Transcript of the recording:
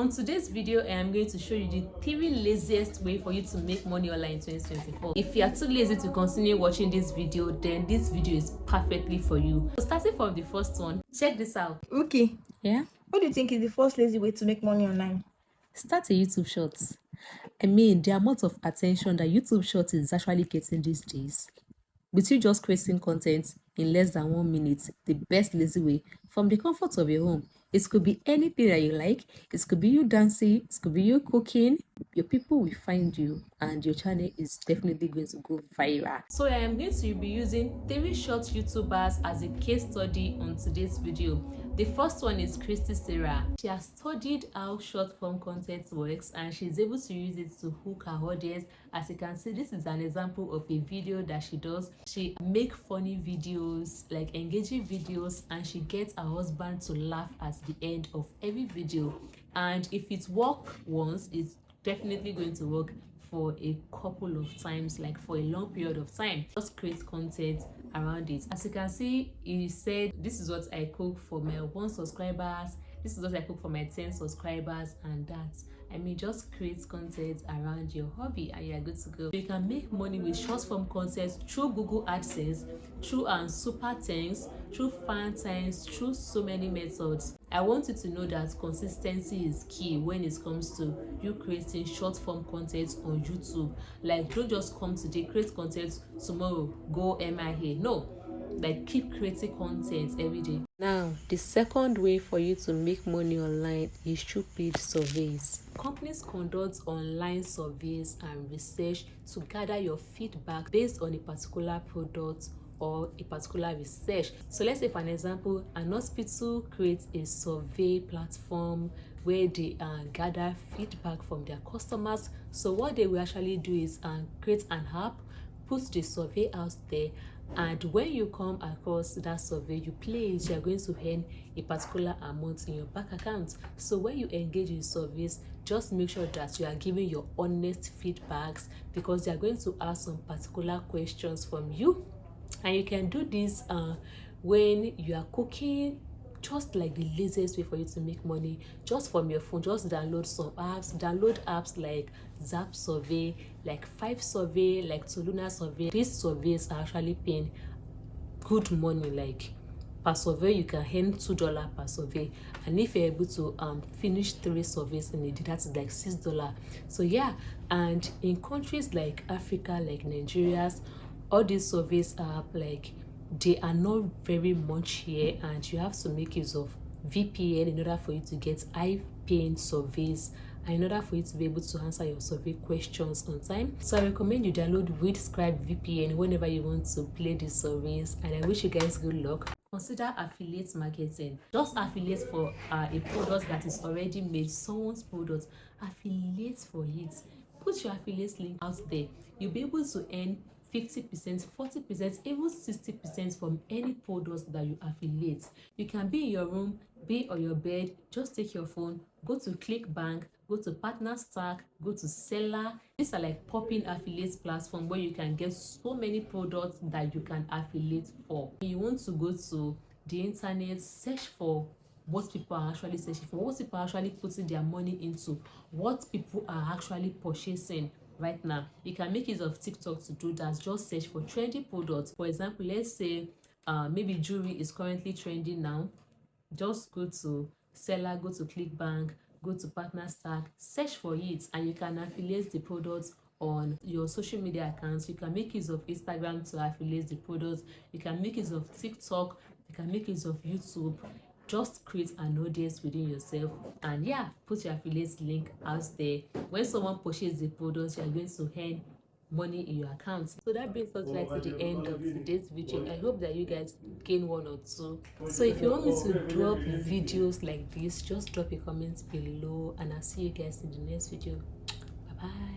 On today's video, I am going to show you the 3 laziest way for you to make money online in 2024. If you are too lazy to continue watching this video, then this video is perfectly for you. So starting from the first one, check this out. Okay. Yeah? What do you think is the first lazy way to make money online? Start a YouTube Shorts. I mean, the amount of attention that YouTube Shorts is actually getting these days. With you just creating content in less than 1 minute, the best lazy way from the comfort of your home. It could be anything that you like. It could be you dancing. It could be you cooking. Your people will find you and your channel is definitely going to go viral. So I am going to be using 3 short YouTubers as a case study on today's video. The first one is Christy Sarah. She has studied how short form content works and she's able to use it to hook her audience. As you can see, this is an example of a video that she does. She makes funny videos, like engaging videos, and she gets her husband to laugh at the end of every video. And if it works once, it's definitely going to work for a couple of times, like for a long period of time. Just create content around it. As you can see, he said, this is what I cook for my 1 subscribers, this is what I cook for my 10 subscribers, and that. I mean, just create content around your hobby and you're good to go. You can make money with short form content through Google AdSense, through super thanks, through fan thanks, through so many methods. I want you to know that consistency is key when it comes to you creating short form content on YouTube. Like, don't just come today, create content, tomorrow go MIA. No, like keep creating content every day. Now, the second way for you to make money online is through paid surveys. Companies conduct online surveys and research to gather your feedback based on a particular product or a particular research. So let's say, for an example, an hospital creates a survey platform where they gather feedback from their customers. So what they will actually do is create an app, put the survey out there, and when you come across that survey, you play it, you are going to earn a particular amount in your bank account. So when you engage in surveys, just make sure that you are giving your honest feedbacks, because they are going to ask some particular questions from you. And you can do this when you are cooking. Just like the laziest way for you to make money, just from your phone, just download some apps. Download apps like Zap Survey, like 5 Survey, like Toluna Survey. These surveys are actually paying good money. Like per survey, you can earn $2 per survey, and if you're able to finish 3 surveys in a day, that's like $6. So yeah, and in countries like Africa, like Nigeria's, all these surveys are like, they are not very much here, and you have to make use of VPN in order for you to get high-paying surveys and in order for you to be able to answer your survey questions on time. So I recommend you download WeedScribe VPN whenever you want to play these surveys, and I wish you guys good luck. Consider affiliate marketing. Just affiliate for a product that is already made, someone's product. Affiliate for it. Put your affiliate link out there. You'll be able to earn 50%, 40%, even 60% from any products that you affiliate. You can be in your room, be on your bed, just take your phone, go to ClickBank, go to Partner Stack, go to Seller. These are like popping affiliate platform where you can get so many products that you can affiliate for. You want to go to the internet, search for what people are actually searching for, what people are actually putting their money into, what people are actually purchasing right now. You can make use of TikTok to do that. Just search for trendy products. For example, let's say maybe jewelry is currently trending now. Just go to Seller, go to ClickBank, go to Partner Stack, search for it, and you can affiliate the products on your social media accounts. You can make use of Instagram to affiliate the products. You can make use of TikTok. You can make use of YouTube. Just create an audience within yourself, and yeah, put your affiliate link out there. When someone purchases the products, you are going to earn money in your account. So that brings us right to the end of today's video. I hope that you guys gain 1 or 2. So if you want me to drop videos like this, just drop a comment below, and I'll see you guys in the next video. Bye bye.